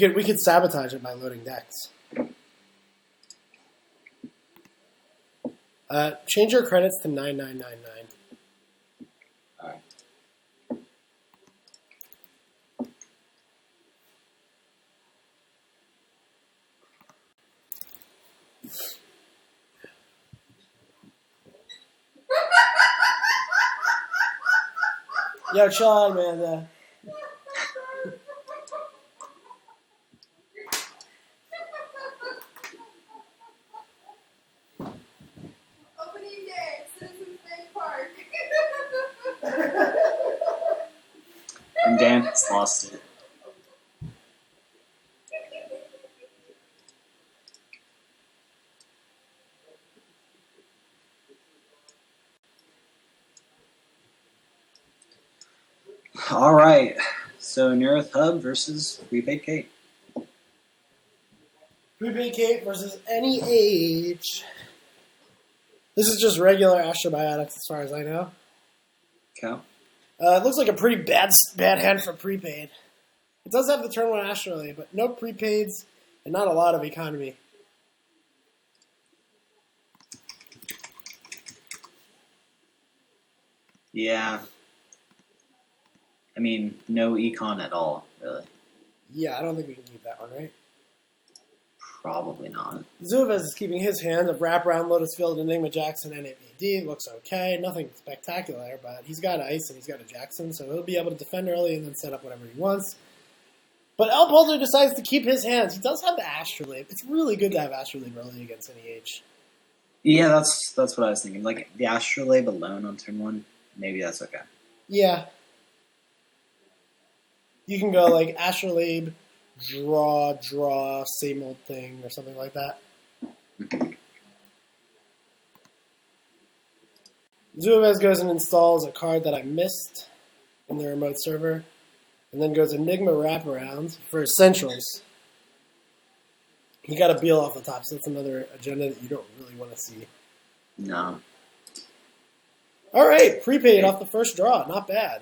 We could sabotage it by loading decks. Change your credits to 9999. All right. Yo, chill out, Amanda. Opening day, Citizens Bank Park. And Dan has lost it. All right. So Nerith Hub versus Prepaid Kate. Prepaid Kate versus any age. This is just regular Astrobiotics as far as I know. Cow. It looks like a pretty bad hand for prepaid. It does have the turn 1 Astrolabe, but no prepaids and not a lot of economy. Yeah. I mean, no econ at all, really. Yeah, I don't think we can keep that one, right? Probably not. Zuvez is keeping his hand of Wraparound, Lotus Field, Enigma Jackson, and NAPD. Looks okay. Nothing spectacular, but he's got Ice and he's got a Jackson, so he'll be able to defend early and then set up whatever he wants. But El Polter decides to keep his hands. He does have the Astrolabe. It's really good to have Astrolabe early against any age. Yeah, that's what I was thinking. Like, the Astrolabe alone on turn 1, maybe that's okay. Yeah. You can go like Astrolabe, draw, same old thing, or something like that. Zuvez goes and installs a card that I missed in the remote server, and then goes Enigma Wraparound for Essentials. You got to Beal off the top, so that's another agenda that you don't really want to see. No. All right, prepaid off the first draw, not bad.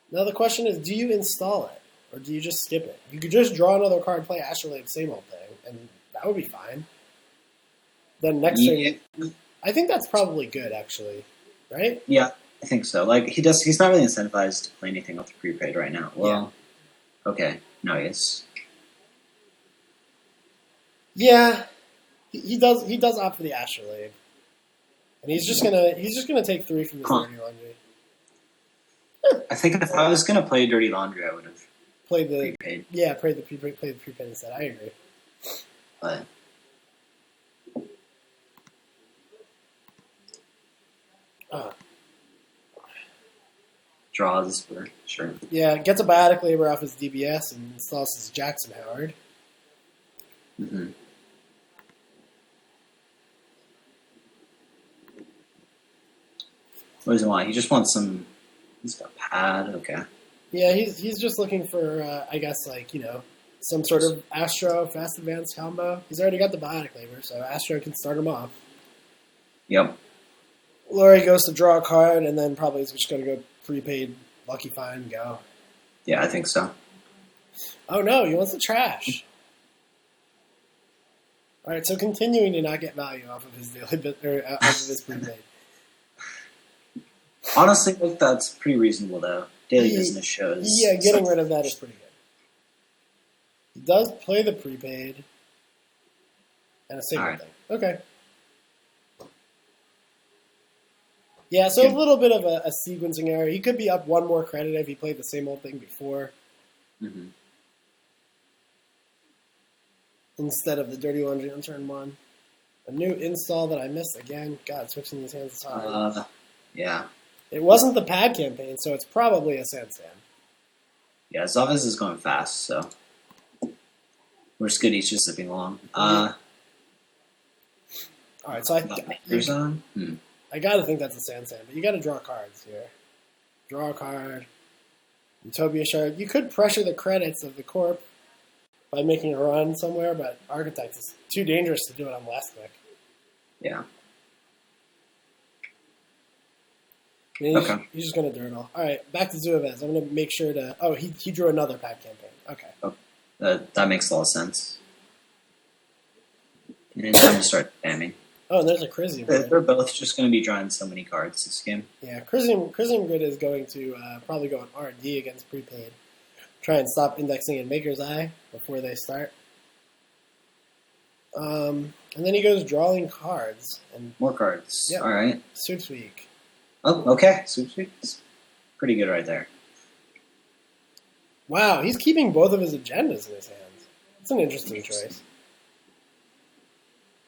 Now the question is, do you install it, or do you just skip it? You could just draw another card, play Astrolabe, same old thing, and that would be fine. Then next thing, I think that's probably good, actually, right? Yeah, I think so. Like, he's not really incentivized to play anything with the prepaid right now. Well, okay, no, he is. Yeah, he does opt for the Astrolabe, and he's just gonna take 3 from the Dirty Laundry. I think if I was gonna play Dirty Laundry, I would have played the prepaid. Yeah, play the prepaid instead. I agree. But draws for sure. Yeah, gets a Biotic Labor off his DBS and installs his Jackson Howard. Mm-hmm. What does he want? He just wants some. He's got pad. Okay. Yeah, he's just looking for, I guess, like, you know, some sort of Astro Fast Advance combo. He's already got the Biotic Labor, so Astro can start him off. Yep. Laurie goes to draw a card, and then probably is just going to go prepaid Lucky Find and go. Yeah, I think so. Oh no, he wants the trash. All right, so continuing to not get value off of his daily off of his prepaid. Honestly, I think that's pretty reasonable, though. Daily business shows. Yeah, getting rid of that is pretty good. He does play the prepaid and a single thing. Okay. Yeah, so a little bit of a sequencing error. He could be up 1 more credit if he played the same old thing before. Mm-hmm. Instead of the Dirty Laundry on turn 1. A new install that I missed again. God, switching these hands is hard. Yeah. It wasn't the pad campaign, so it's probably a Sansan. Yeah, Zavez is going fast, so we're just good. He's just zipping along. All right, so I gotta think that's a Sansan, but you gotta draw cards here. Draw a card. Utopia Shard. You could pressure the credits of the Corp by making a run somewhere, but Architect is too dangerous to do it on last click. Yeah. I mean, he's just going to Dirtle. All right, back to Zuvez. I'm going to make sure to... Oh, he drew another pad campaign. Okay. Oh. That makes a lot of sense. And time to start spamming. Oh, and there's a Crisium. They're both just going to be drawing so many cards this game. Yeah, Crisium Grid is going to probably go on R&D against Prepaid. Try and stop indexing in Maker's Eye before they start. And then he goes drawing cards. And More cards. Yep. All right. Sweeps Week. Oh, okay. Sweepstakes. Pretty good right there. Wow, he's keeping both of his agendas in his hands. That's an interesting choice.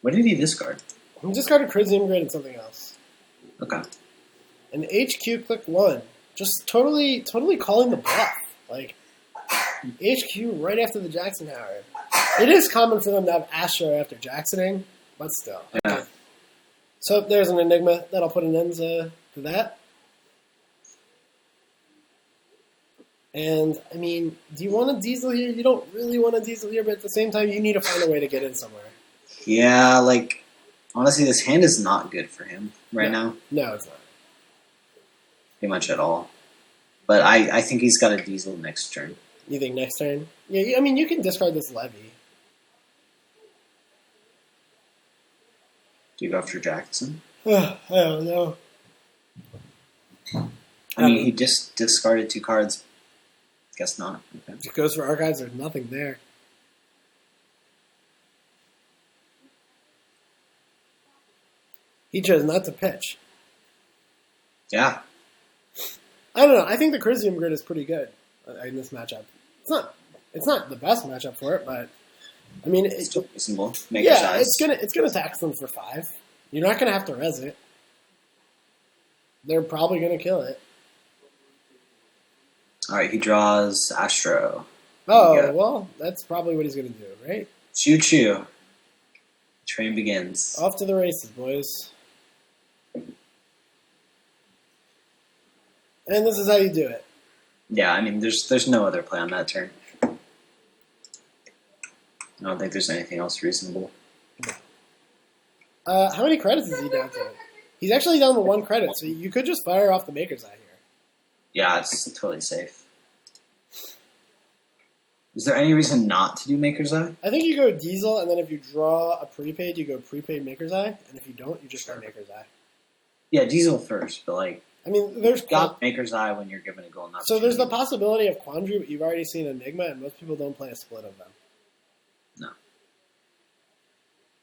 What did he discard? He discarded Crisium Grid and something else. Okay. And HQ click 1. Just totally calling the bluff. Like, HQ right after the Jackson Howard. It is common for them to have Astro after Jacksoning, but still. Yeah. Okay. So there's an Enigma. That'll put an end to that. And, I mean, do you want a Diesel here? You don't really want a Diesel here, but at the same time, you need to find a way to get in somewhere. Yeah, like, honestly, this hand is not good for him right now. No, it's not. Pretty much at all. But I think he's got a Diesel next turn. You think next turn? Yeah, I mean, you can discard this Levy. Do you go after Jackson? I don't know. I mean, he just discarded 2 cards. Guess not. Okay. It goes for Archives, there's nothing there. He chose not to pitch. Yeah. I don't know. I think the Crisium Grid is pretty good in this matchup. It's not the best matchup for it, but I mean, It's still reasonable. Make yeah, size. it's gonna tax them for 5. You're not gonna have to res it. They're probably gonna kill it. All right, he draws Astro. Oh Yeah. well, that's probably what he's gonna do, right? Choo choo. Train begins. Off to the races, boys. And this is how you do it. Yeah, I mean, there's no other play on that turn. I don't think there's anything else reasonable. How many credits is he down to? He's actually down to 1 credit, so you could just fire off the Maker's Eye here. Yeah, it's totally safe. Is there any reason not to do Maker's Eye? I think you go Diesel, and then if you draw a prepaid, you go prepaid Maker's Eye, and if you don't, you just go Maker's Eye. Yeah, Diesel first, but like, I mean, there's got Maker's Eye when you're given a golden opportunity. so there's the possibility of Quandary, but you've already seen Enigma, and most people don't play a split of them. No.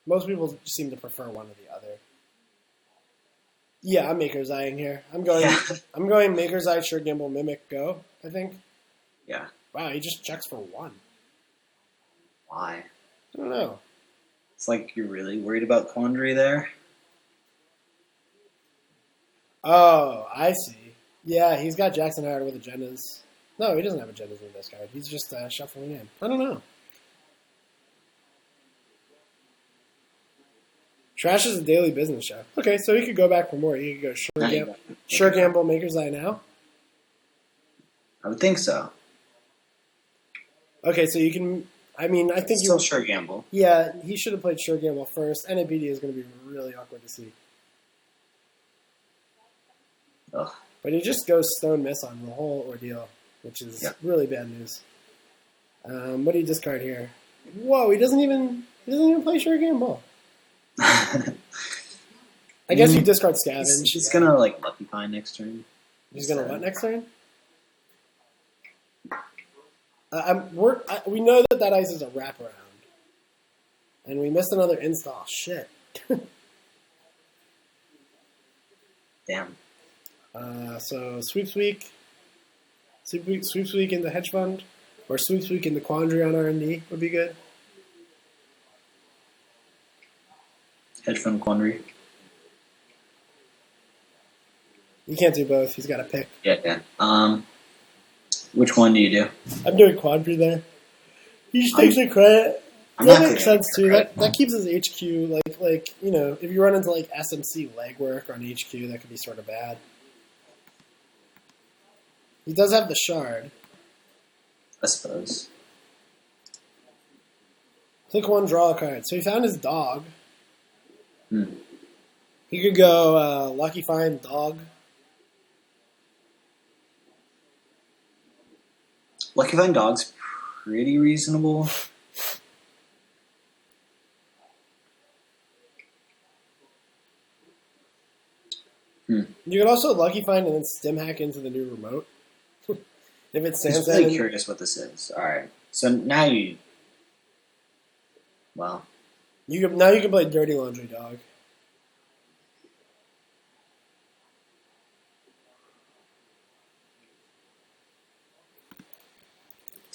Most people seem to prefer one or the other. Yeah, I'm Maker's Eyeing here. I'm going. Yeah. I'm going Maker's Eye, Sure Gamble, Mimic, go. I think. Yeah. Wow, he just checks for 1. Why? I don't know. It's like you're really worried about Quandary there. Oh, I see. Yeah, he's got Jackson Howard with agendas. No, he doesn't have agendas in this card. He's just shuffling in. I don't know. Trash is a daily business show. Okay, so he could go back for more. He could go Sure Gamble, Maker's Eye now. I would think so. Okay, so you can. I mean, I think Still Sure Gamble. Yeah, he should have played Sure Gamble first. NABD is going to be really awkward to see. Ugh. But he just goes Stone Miss on the whole ordeal, which is really bad news. What do you discard here? Whoa, he doesn't even play Sure Gamble. I guess you discard Scavenge. He's gonna like Lucky Pine next turn. He's gonna what next turn? We know that ice is a wraparound, and we missed another install. Shit. Damn. So sweeps week into hedge fund, or sweeps week into Quandary on R&D would be good. Hedge fund Quandary. You can't do both. He's got to pick. Yeah. Which one do you do? I'm doing Quandary there. He just takes the credit. That makes sense too. That keeps his HQ like you know, if you run into like SMC legwork on HQ, that could be sort of bad. He does have the shard. I suppose. Click 1, draw a card. So he found his dog. Hmm. He could go Lucky Find Dog. Lucky Find Dog's pretty reasonable. You could also lucky find and then Stimhack into the new remote. If it's I'm Sansan. really curious what this is. Alright. So now you... Well, Now you can play Dirty Laundry Dog.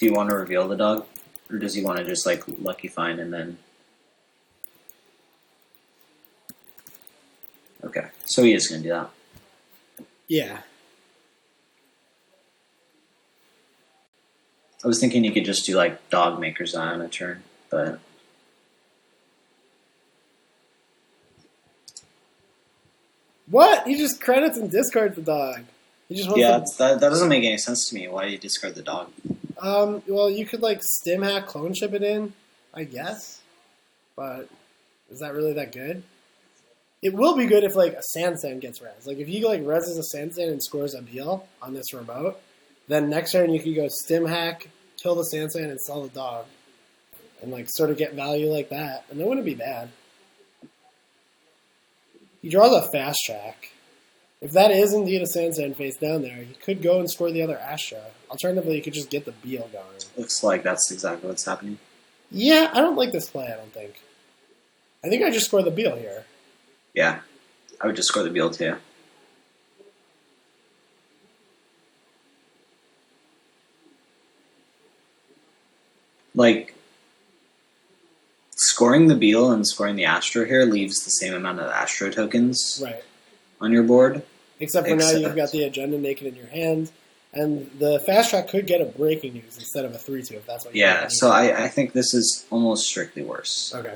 do you want to reveal the dog? Or does he want to just, like, lucky find and then... Okay. So he is going to do that. Yeah. I was thinking you could just do, like, Dog Maker's Eye on a turn, but... What? He just credits and discards the dog. He just wants Yeah, to... that doesn't make any sense to me. Why do you discard the dog? Well, you could, like, Stimhack clone ship it in, I guess. But is that really that good? It will be good if, like, a Sansan gets res. Like, if you, like, reses a Sansan and scores a Beal on this remote, then next turn you could go Stimhack, kill the Sansan, and sell the dog. And, like, sort of get value like that. And that wouldn't be bad. He draws a fast track. If that is indeed a Sansan face down there, he could go and score the other Astra. Alternatively, you could just get the Beal going. Looks like that's exactly what's happening. Yeah, I don't like this play, I don't think. I think I just score the Beal here. Yeah. I would just score the Beal too. Like, scoring the Beal and scoring the Astro here leaves the same amount of Astro tokens Right. on your board. Except for now you've got the Agenda Naked in your hand, and the fast track could get a breaking news instead of a 3-2 if that's what you Yeah, want. so I think this is almost strictly worse. Okay.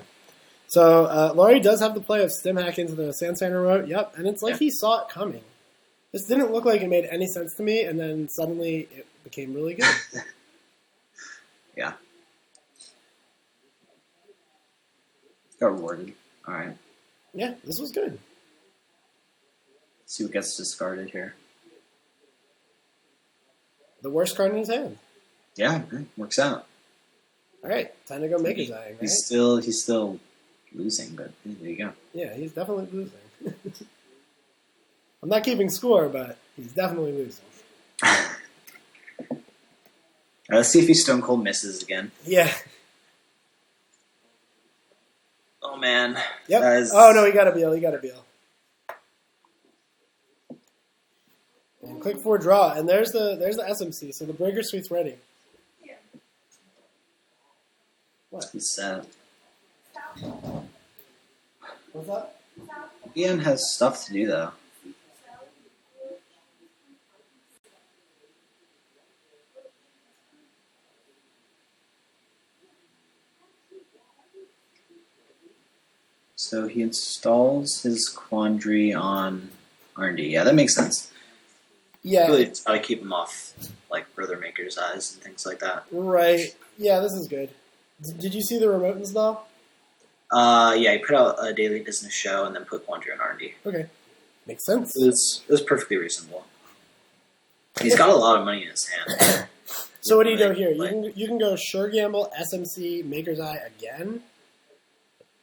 So Laurie does have the play of Stimhack into the Sansan remote. Yep, and it's like he saw it coming. This didn't look like it made any sense to me, and then suddenly it became really good. Yeah. Got rewarded. Alright. Yeah, this was good. See what gets discarded here. The worst card in his hand. Yeah, works out. All right, time to go make his eye, right? He's still losing, but there you go. Yeah, he's definitely losing. I'm not keeping score, but he's definitely losing. Let's see if he Stone Cold misses again. Yeah. Oh man. Yep. Guys. Oh no, he got a Beal. And click for draw, and there's the SMC. So the Breaker Suite's ready. Yeah. What? He's sad. What's up? Ian has stuff to do though. So he installs his Quandary on R&D. Yeah, that makes sense. Yeah. Really try to keep him off, like, Brother Maker's Eyes and things like that. Right. Yeah, this is good. Did you see the remote install? Yeah, he put out a daily business show and then put Quandary on R&D. Okay. Makes sense. It was perfectly reasonable. He's got a lot of money in his hand. So what do you do here? Like, You can go Sure Gamble, SMC, Maker's Eye again.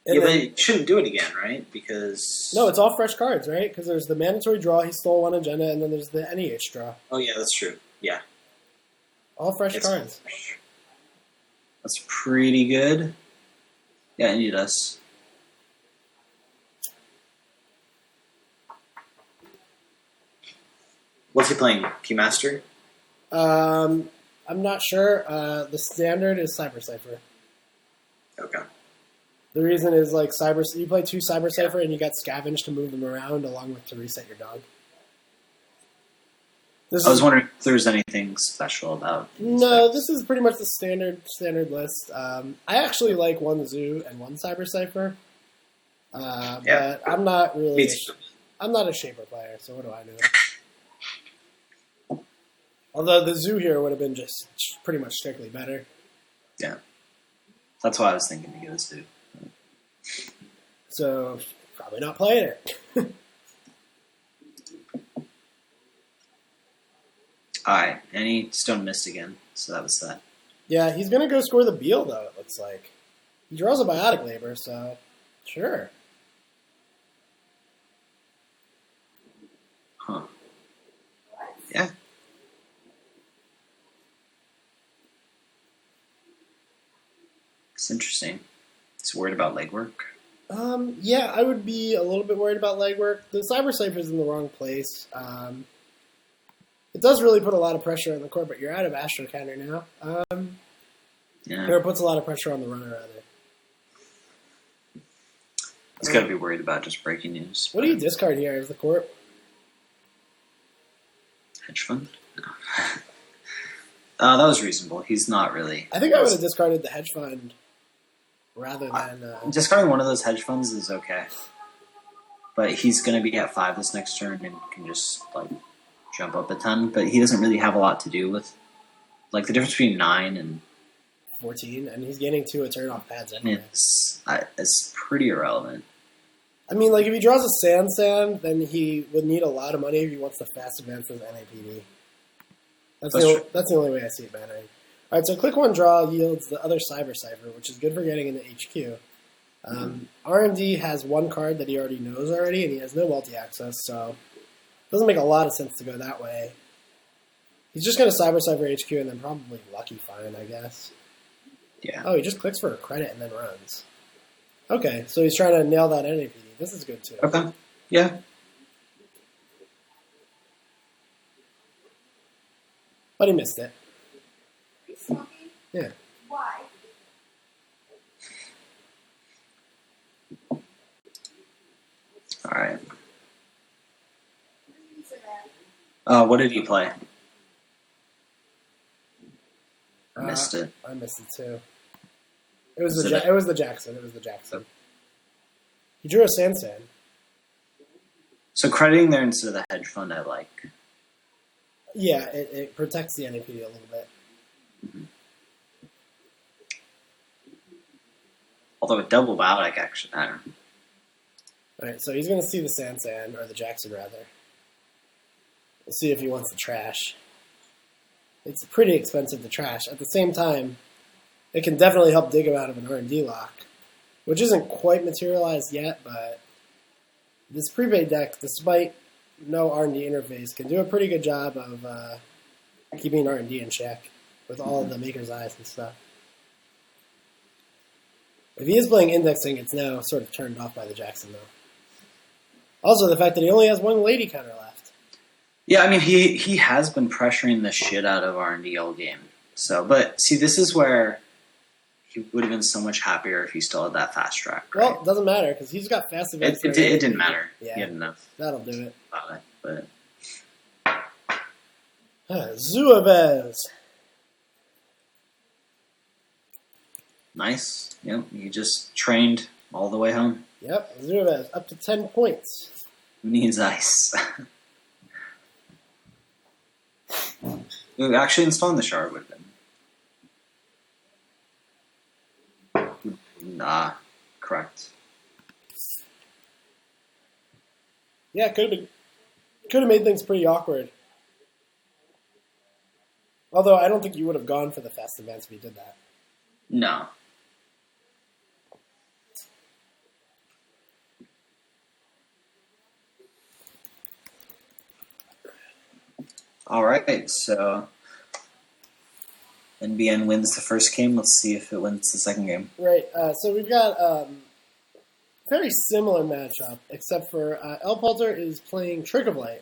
And yeah, but then- he shouldn't do it again, right? Because... No, it's all fresh cards, right? Because there's the mandatory draw, he stole one agenda, and then there's the NEH draw. Oh, yeah, that's true. Yeah. All fresh It's cards. fresh. That's pretty good. Yeah, and he does. What's he playing? Keymaster? I'm not sure. The standard is Cyber Cipher. Okay. The reason is like you play 2 Cyber Cipher and you got Scavenge to move them around along with to reset your dog. I was wondering if there's anything special about No, this is pretty much the standard list. I actually like 1 Zoo and 1 Cyber Cipher. But I'm not really I'm not a Shaper player, so what do I know? Although the Zoo here would have been just pretty much strictly better. Yeah. That's why I was thinking to get this dude. So, probably not playing it. Alright, and he Stone missed again, so that was that. Yeah, he's going to go score the Beal, though, it looks like. He draws a Biotic Labor, so sure. Huh. Yeah. It's interesting. He's worried about legwork. Yeah, I would be a little bit worried about legwork. The Cyber Cypher's in the wrong place. It does really put a lot of pressure on the court, but you're out of Astro Counter now. Yeah. Or it puts a lot of pressure on the runner, rather. He's got to be worried about just breaking news. What do you discard here as the court? Hedge fund? No. That was reasonable. He's not really. I think I would have discarded the hedge fund rather than... Discarding one of those hedge funds is okay. But he's going to be at 5 this next turn and can just, like, jump up a ton. But he doesn't really have a lot to do with... Like, the difference between 9 and... 14, and he's getting 2 a turn off pads anyway. It's pretty irrelevant. I mean, like, if he draws a Sand, then he would need a lot of money if he wants to fast advance his NAPD. That's the only way I see it mattering. All right, so click 1 draw yields the other Cyber Cipher, which is good for getting into HQ. R&D has 1 card that he already knows already, and he has no multi-access, so it doesn't make a lot of sense to go that way. He's just going to Cyber Cipher HQ and then probably Lucky Find, I guess. Yeah. Oh, he just clicks for a credit and then runs. Okay, so he's trying to nail that NAPD. This is good, too. Okay. Yeah. But he missed it. Are you smoking? Yeah. Why? All right. What did you say that? What did he play? I missed it. I missed it, too. It was Is the it it was the Jackson. It was the Jackson. He drew a Sand. So crediting there instead of the hedge fund, I like. Yeah, it protects the NAPD a little bit. Mm-hmm. Although a double Biotic, actually, I don't know. Alright, so he's going to see the Sand, or the Jackson, rather. We'll see if he wants to trash. It's pretty expensive to trash. At the same time, it can definitely help dig him out of an R&D lock, which isn't quite materialized yet, but this prepaid deck, despite no R&D interface, can do a pretty good job of keeping R&D in check with all of the Maker's Eyes and stuff. If he is playing indexing, it's now sort of turned off by the Jackson, though. Also, the fact that he only has 1 lady counter left. Yeah, I mean, he has been pressuring the shit out of R&D all game. So, but see, this is where he would have been so much happier if he still had that fast track. Right? Well, it doesn't matter, because he's got fast advance. It didn't matter. Yeah, he had enough. That'll do it. But Zuavez. nice. Yep, he just trained all the way home. Yep, Zuavez, up to 10 points. Who needs ice? Actually, installing the shard would have been. Nah, correct. Yeah, could have made things pretty awkward. Although I don't think you would have gone for the fast advance if you did that. No. All right, so NBN wins the first game. Let's see if it wins the second game. Right, so we've got a very similar matchup, except for El Polter is playing Trick of Light,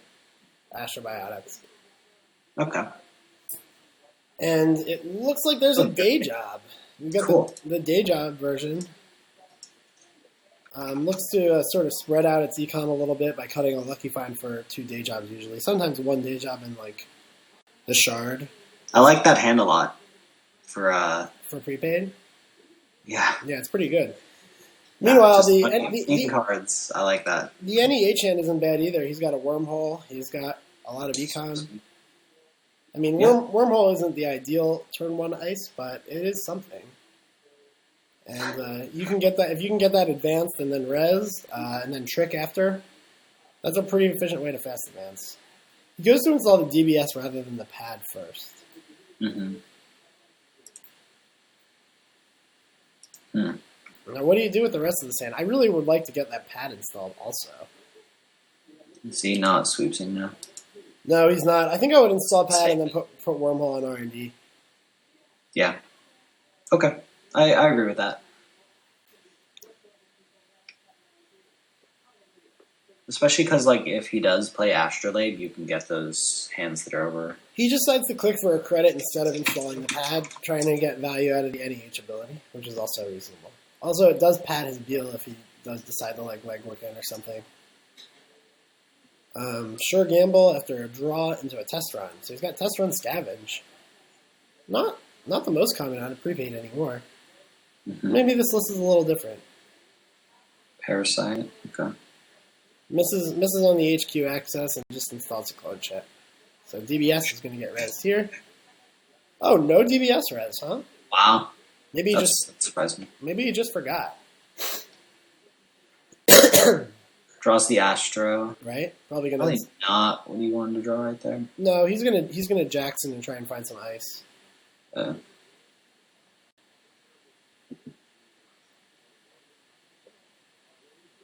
Astrobiotics. Okay. And it looks like there's a day job. We've got Cool. the day job version. Looks to sort of spread out its econ a little bit by cutting a Lucky Find for 2 day jobs usually. Sometimes 1 day job in, like, the shard. I like that hand a lot for prepaid? yeah. Yeah, it's pretty good. Meanwhile, the cards, I like that. The NEH hand isn't bad either. He's got a Wormhole. He's got a lot of econ. I mean, Wormhole isn't the ideal turn 1 ice, but it is something. And you can get that if you can get that advanced and then res and then trick after. That's a pretty efficient way to fast advance. He goes to install the DBS rather than the pad first. Mm-hmm. Hmm. Now, what do you do with the rest of the sand? I really would like to get that pad installed also. Is he not sweepsing now? No, he's not. I think I would install pad and then put wormhole on R&D. Yeah. Okay. I agree with that. Especially because, like, if he does play Astrolabe, you can get those hands that are over. He decides to click for a credit instead of installing the pad, trying to get value out of the NEH ability, which is also reasonable. Also, it does pad his Beal if he does decide to like legwork in or something. Sure gamble after a draw into a test run. So he's got test run scavenge. Not the most common out of prepaid anymore. Mm-hmm. Maybe this list is a little different. Parasite. Okay. Misses on the HQ access and just installs a clone check. So DBS is going to get res here. Oh, no DBS res, huh? Wow. Maybe that surprised me. Maybe he just forgot. Draws the Astro. Right? Probably not what he wanted to draw right there. No, he's gonna Jackson and try and find some ice.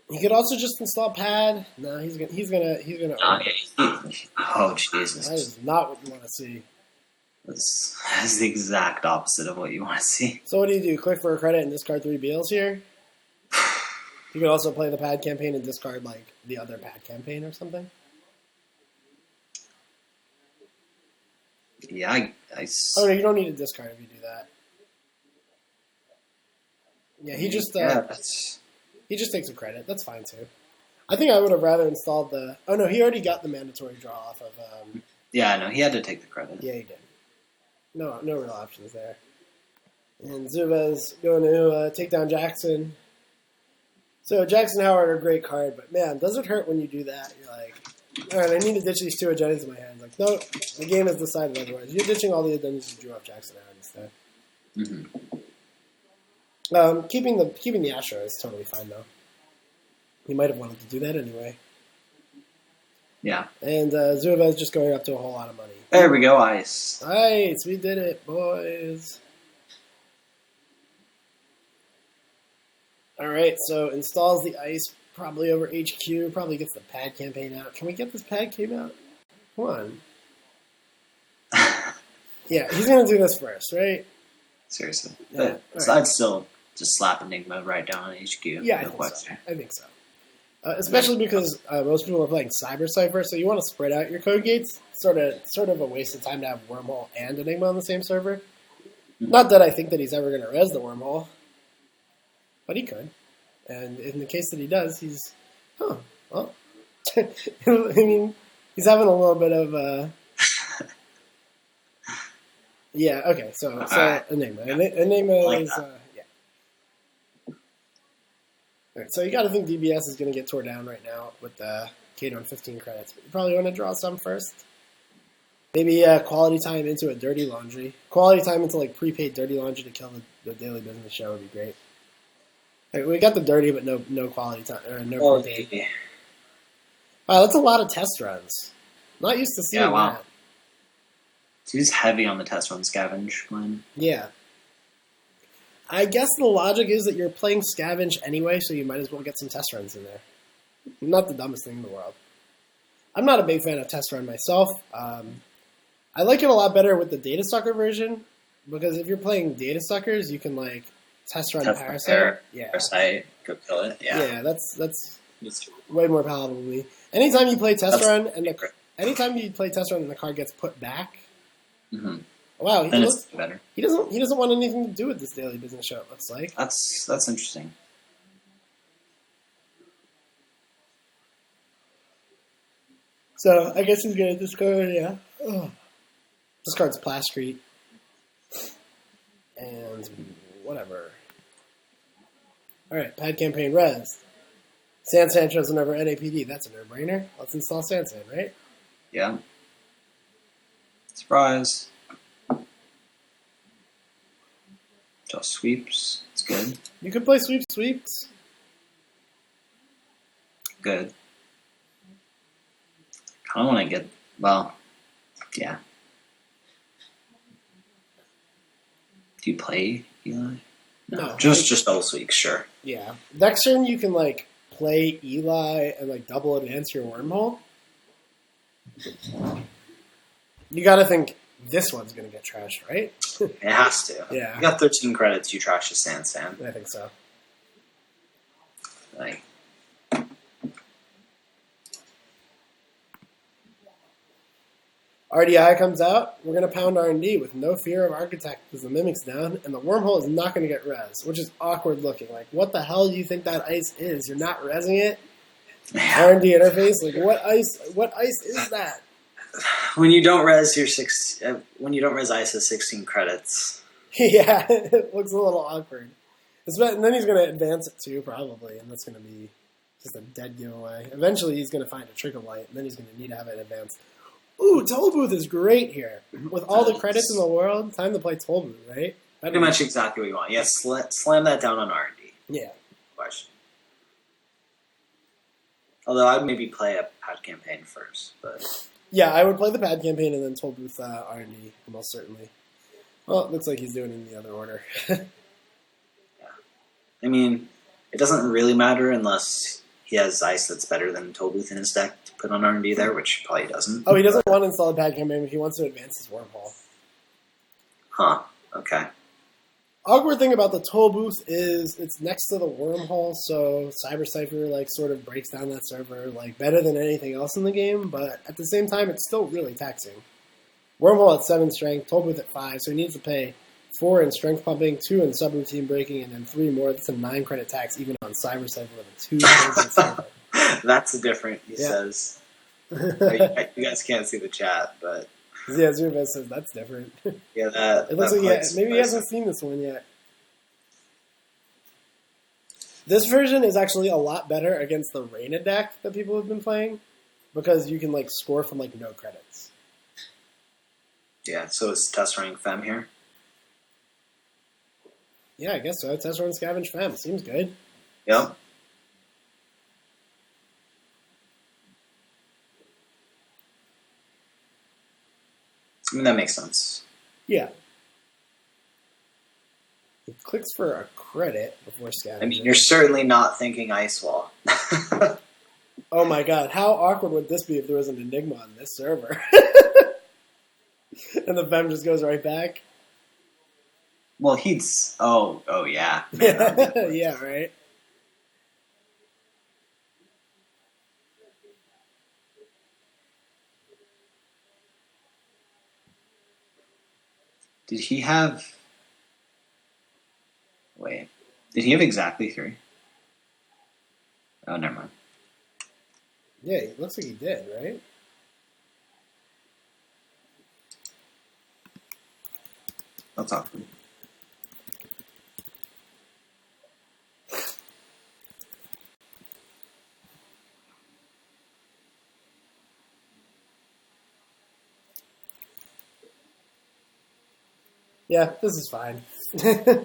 He could also just install pad. No, he's gonna. Oh Jesus! That is not what you want to see. That's the exact opposite of what you want to see. So what do? Click for a credit and discard 3 Beals here. You could also play the pad campaign and discard like the other pad campaign or something. Yeah, Oh no, you don't need to discard if you do that. Yeah, he just. He just takes a credit. That's fine, too. I think I would have rather installed the... Oh, no, he already got the mandatory draw off of... Yeah, no, he had to take the credit. Yeah, he did. No real options there. And Zuba's going to take down Jackson. So Jackson Howard are a great card, but man, does it hurt when you do that? You're like, all right, I need to ditch these 2 agendas in my hand. Like, no, the game has decided otherwise. You're ditching all the agendas you drew off Jackson Howard instead. Mm-hmm. Keeping the Astro is totally fine though. He might have wanted to do that anyway. Yeah. And Zuva is just going up to a whole lot of money. There we go, ice. Ice, we did it, boys. All right, so installs the ice probably over HQ. Probably gets the pad campaign out. Can we get this pad campaign out? Come on. Yeah, he's gonna do this first, right? Seriously, Yeah. But I'd still just slap Enigma right down on HQ. Yeah, I think so. Especially because most people are playing Cyber Cipher, so you want to spread out your code gates. Sort of a waste of time to have Wormhole and Enigma on the same server. Mm-hmm. Not that I think that he's ever going to res the Wormhole, but he could. And in the case that he does, he's... Well... I mean, he's having a little bit of... Yeah, okay, so Enigma. Enigma is... yeah. Alright, so you gotta think DBS is gonna get tore down right now with Kato on 15 credits, but you probably want to draw some first. Maybe quality time into a Dirty Laundry. Quality time into like prepaid Dirty Laundry to kill the daily business show would be great. Right, we got the Dirty, but no quality time, or no prepaid. Yeah. Wow, that's a lot of test runs. Not used to seeing that. He's heavy on the test run scavenge line. Yeah. I guess the logic is that you're playing scavenge anyway, so you might as well get some test runs in there. Not the dumbest thing in the world. I'm not a big fan of test run myself. I like it a lot better with the Data Sucker version, because if you're playing Data Suckers, you can like test run Parasite. Parasite, go kill it. Yeah, that's way more palatable to me. Anytime you play test run and the card gets put back. Mm-hmm. Wow, it's better. He doesn't want anything to do with this daily business show. It looks like that's interesting. So I guess he's gonna discard. Yeah, discards Plascrete and whatever. All right, pad campaign res. Sand chosen over NAPD. That's a no-brainer. Let's install Sand, right? Yeah. Surprise. Just sweeps. It's good. You could play sweeps. Good. Kind of want to get... Well, yeah. Do you play Eli? No, No. just double sweep, sure. Yeah. Next turn you can like play Eli and like double advance your wormhole. You gotta think this one's gonna get trashed, right? It has to. Yeah. You got 13 credits, you trash the Sand. I think so. Like, RDI comes out, we're going to pound R&D with no fear of Architect because the Mimic's down, and the Wormhole is not going to get res, which is awkward looking. Like, what the hell do you think that ice is? You're not resing it? yeah. R&D interface? Like, what ice is that? When you don't res ice has 16 credits. Yeah, it looks a little awkward. And then he's going to advance it too, probably, and that's going to be just a dead giveaway. Eventually, he's going to find a Trickle Light, and then he's going to need to have it advanced. Ooh, Toll Booth is great here. With all the credits in the world, time to play Toll Booth, right? Pretty much exactly what you want. Yes, slam that down on R&D. Yeah. Question. Although I'd maybe play a pad campaign first, but Yeah, I would play the pad campaign and then Toll Booth R&D, most certainly. Well, it looks like he's doing it in the other order. I mean, it doesn't really matter unless he has ice that's better than Toll Booth in his deck to put on R&D there, which probably doesn't. Oh, he doesn't want to install a pad campaign, but he wants to advance his wormhole. Huh. Okay. Awkward thing about the Toll Booth is it's next to the wormhole, so Cyber Cypher like sort of breaks down that server like better than anything else in the game, but at the same time it's still really taxing. Wormhole at 7 strength, Toll Booth at 5, so he needs to pay 4 in strength pumping, 2 in subroutine breaking, and then 3 more. That's a 9 credit tax even on Cyber Cypher with a 2 credit server. That's a different, he says. You guys can't see the chat, but Yeah, Zubaz says that's different. yeah, that It looks that like part's maybe he hasn't seen this one yet. This version is actually a lot better against the Reina deck that people have been playing because you can like score from like no credits. Yeah, so it's test running Fem here. Yeah, I guess so. Test run Scavenge Fem. Seems good. Yep. I mean, that makes sense. Yeah. It clicks for a credit before Scavenge. I mean, you're certainly not thinking Ice Wall. Oh my god, how awkward would this be if there was an Enigma on this server? And the Fem just goes right back? Well, oh yeah. Man, that'd be Yeah, right? Did he have... Wait. Did he have exactly 3? Oh, never mind. Yeah, it looks like he did, right? That's awkward. Yeah, this is fine.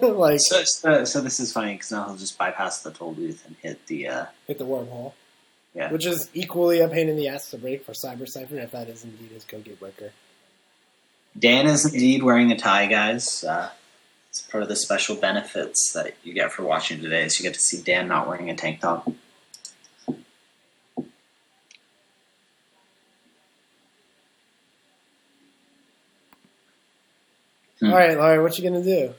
Like, So this is funny because now he'll just bypass the toll booth and hit the hit the wormhole. yeah. Which is equally a pain in the ass to break for Cyber Cypher if that is indeed his cookie breaker. Dan is indeed wearing a tie, guys. It's part of the special benefits that you get for watching today. So you get to see Dan not wearing a tank top. Alright, Laurie, what you gonna do?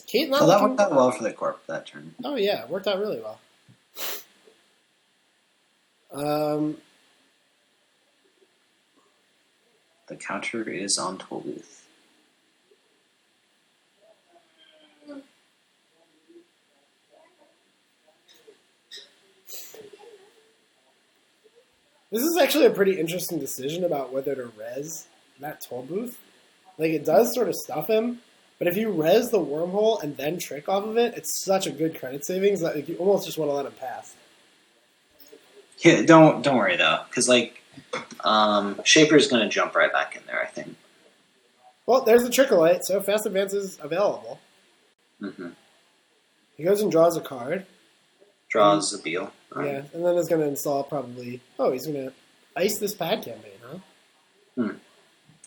Kate not Well, that looking... worked out well for the Corp that turn. Oh yeah, it worked out really well. The counter is on toll booth. This is actually a pretty interesting decision about whether to res that toll booth. Like, it does sort of stuff him, but if you res the wormhole and then trick off of it, it's such a good credit savings that like, you almost just want to let him pass. Yeah, don't worry though, because like Shaper's going to jump right back in there. I think. Well, there's the Trickle Light, so fast advance is available. Mm-hmm. He goes and draws a card. Draws a Beal. Right. Yeah, and then is going to install probably... Oh, he's going to ice this pad campaign, huh?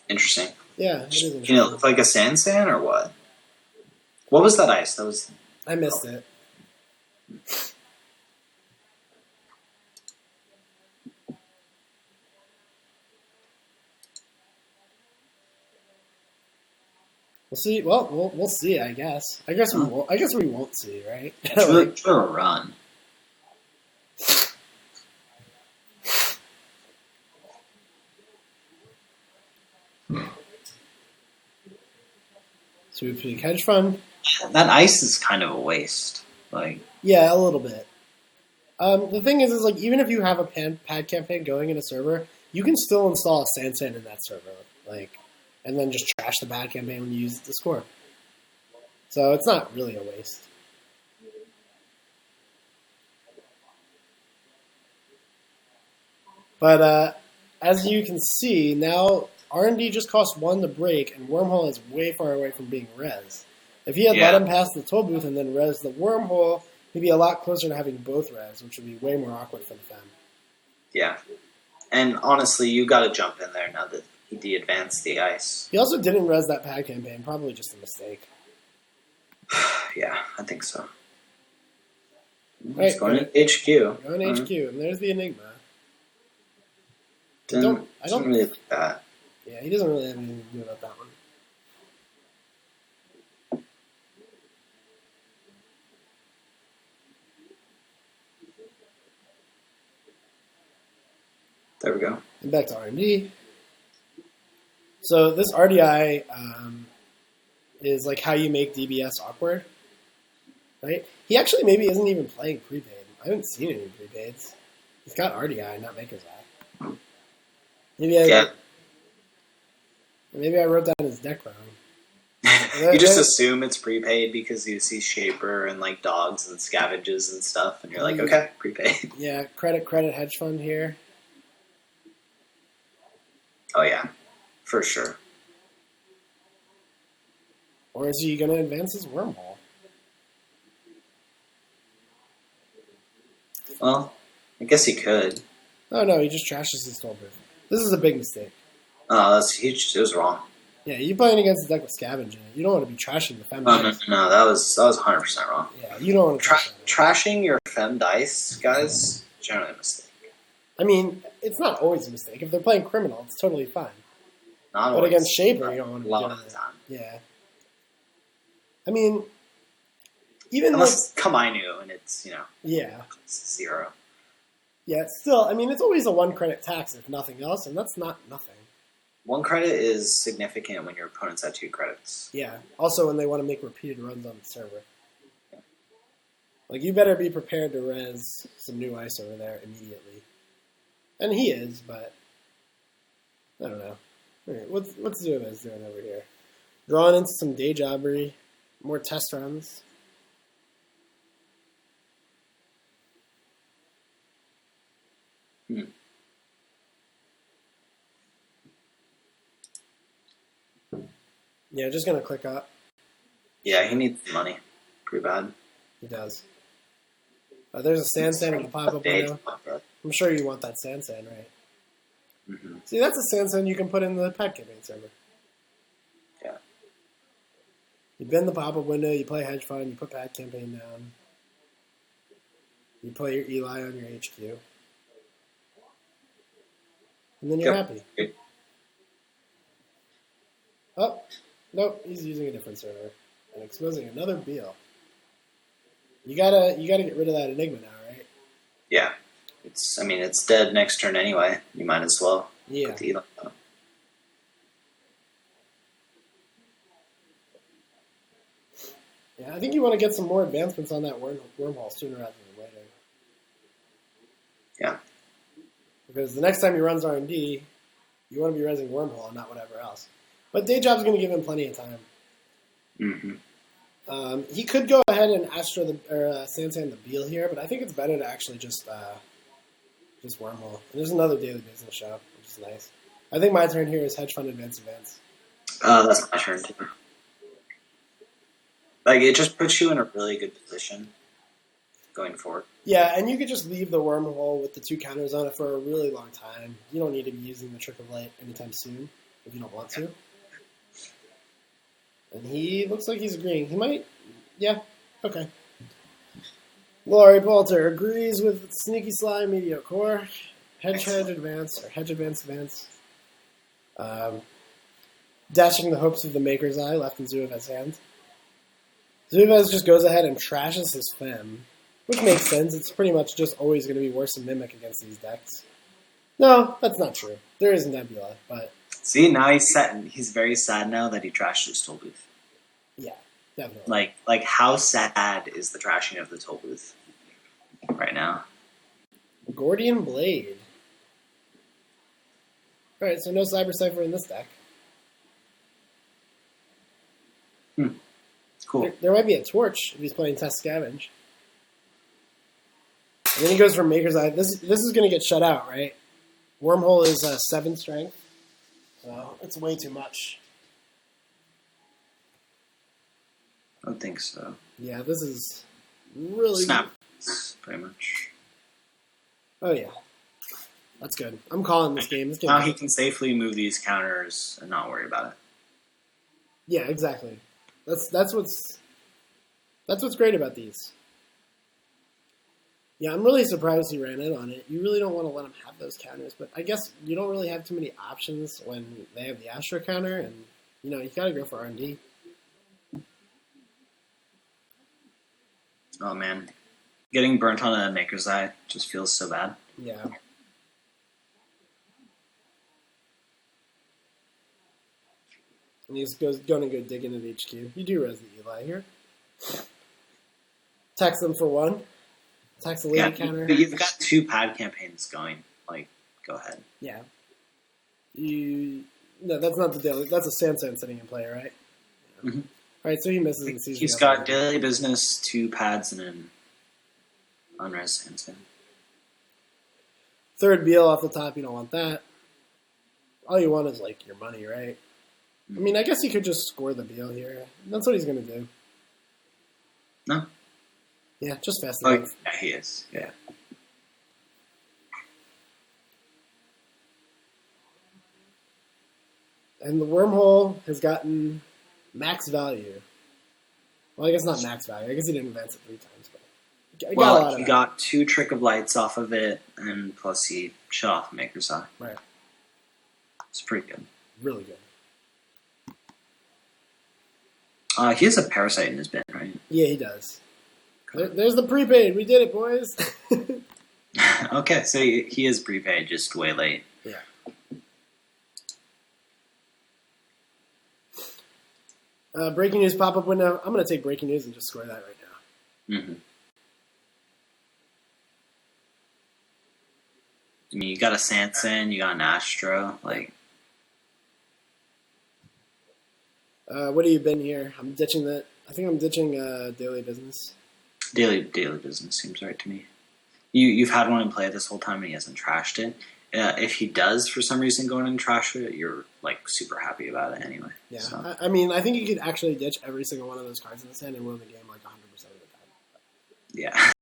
Interesting. Yeah, it is You know, interesting. look like a Sand or what? What was that ice? That was I missed it. We'll see. Well, we'll see. I guess. I guess we won't. I guess we won't see, right? It's a run. Sweep peak hedge fund. That ice is kind of a waste. Like, Yeah, a little bit. The thing is like even if you have a pad campaign going in a server, you can still install a sand in that server, like, and then just trash the pad campaign when you use it to score. So it's not really a waste. But as you can see, now R&D just costs 1 to break, and Wormhole is way far away from being res. If he had let him pass the toll booth and then res the Wormhole, he'd be a lot closer to having both res, which would be way more awkward for the Fem. Yeah. And honestly, you got to jump in there now that he de-advanced the ice. He also didn't res that pad campaign, probably just a mistake. Yeah, I think so. Right, He's going to HQ. Going to HQ, and there's the Enigma. I Didn't don't really like that. Yeah, he doesn't really have anything to do about that one. There we go. And back to R&D. So this RDI is like how you make DBS awkward, right? He actually maybe isn't even playing prepaid. I haven't seen any prepaids. He's got RDI, not Maker's Eye. Maybe I wrote down his deck wrong. You just assume it's prepaid because you see Shaper and like dogs and scavenges and stuff, and you're like, okay, prepaid. Yeah, credit hedge fund here. Oh yeah, for sure. Or is he going to advance his Wormhole? Well, I guess he could. Oh no, he just trashes his toll booth. This is a big mistake. Oh, that's huge. It was wrong. Yeah, you're playing against a deck with scavenging. You don't want to be trashing the Fem No, dice. no, that was 100% wrong. Yeah, you don't want to Trashing your Fem dice, guys, generally a mistake. I mean, it's not always a mistake. If they're playing criminal, it's totally fine. Not But always. against Shaper, you don't want to A be lot doing of the it. time. Yeah. I mean, even Unless it's Kamainu and it's, yeah. it's 0. Yeah, it's still, I mean, it's always a 1 credit tax, if nothing else, and that's not nothing. 1 credit is significant when your opponent's at 2 credits. Yeah. Also, when they want to make repeated runs on the server. Like, you better be prepared to res some new ice over there immediately. And he is, but I don't know. All right, what's Zumas doing over here? Drawing into some day jobbery, more test runs. Yeah, just gonna click up. Yeah, he needs the money. Pretty bad. He does. There's a sand sand at the pop-up window. I'm sure you want that sand sand, right? Mm-hmm. See, that's a sand sand you can put in the pet campaign server. Yeah. You bend the pop-up window, you play hedge fund, you put pad campaign down. You play your Eli on your HQ. And then you're happy. Good. Oh, nope, he's using a different server. And exposing another Beal. You gotta get rid of that Enigma now, right? Yeah. It's dead next turn anyway. You might as well. Yeah. Put the Eli on. Yeah, I think you want to get some more advancements on that wormhole sooner rather than later. Yeah. Because the next time he runs R&D, you want to be resing wormhole and not whatever else. But day job's going to give him plenty of time. Mm-hmm. He could go ahead and Astro Sansan the Beal here, but I think it's better to actually just wormhole. And there's another daily business show, which is nice. I think my turn here is hedge fund advance events. That's my turn too. Like, it just puts you in a really good position going forward. Yeah, and you could just leave the wormhole with the 2 counters on it for a really long time. You don't need to be using the Trick of Light anytime soon if you don't want to. And he looks like he's agreeing. He might, yeah. Okay. Laurie Poulter agrees with Sneaky Slime Mediocre. Hedge Advance, or Hedge Advance. Dashing the hopes of the Maker's Eye left in Zuev's hand. Zuev just goes ahead and trashes his Fem, which makes sense. It's pretty much just always going to be worse than Mimic against these decks. No, that's not true. There is Nebula, but... See, now he's very sad now that he trashed his toll booth. Yeah, definitely. Like how sad is the trashing of the toll booth right now? Gordian Blade. Alright, so no Cyber Cipher in this deck. Cool. There might be a Torch if he's playing Test Scavenge. And then he goes for Maker's Eye. This is going to get shut out, right? Wormhole is 7 strength. So it's way too much. I don't think so. Yeah, this is really... Snap. Pretty much. Oh, yeah. That's good. I'm calling this game. Now he can safely move these counters and not worry about it. Yeah, exactly. That's what's great about these. Yeah, I'm really surprised he ran in on it. You really don't want to let him have those counters, but I guess you don't really have too many options when they have the Astro counter, and you gotta go for R&D. Oh man, getting burnt on a Maker's Eye just feels so bad. Yeah. And he's going to go digging at HQ. You do res the Eli here. Tax them for 1. Tax the lady counter. But you've got 2 pad campaigns going. Like, go ahead. Yeah. No, that's not the daily. That's a Sansan sitting in play, right? Yeah. Mm-hmm. All right, so he misses and sees. He's got daily business, 2 pads, and an unres Sansan. 3rd Beal off the top. You don't want that. All you want is like your money, right? I mean, I guess he could just score the Beal here. That's what he's going to do. No. Yeah, just fast Oh, enough. yeah, he is. Yeah. And the Wormhole has gotten max value. Well, I guess not max value. I guess he didn't advance it 3 times. But he got 2 Trick of Lights off of it, and plus he shut off Maker's Eye. Right. It's pretty good. Really good. He has a Parasite in his bin, right? Yeah, he does. There's the prepaid. We did it, boys. Okay, so he is prepaid, just way late. Yeah. Breaking news pop-up window. I'm going to take breaking news and just score that right now. Mm-hmm. I mean, you got a Sansan, you got an Astro, like... What have you been here? I'm ditching that. I think I'm ditching daily business. Daily business seems right to me. You've had one in play this whole time and he hasn't trashed it. If he does, for some reason, go in and trash it, you're like super happy about it anyway. Yeah, so. I mean, I think you could actually ditch every single one of those cards in this hand and win the game like 100% of the time. Yeah.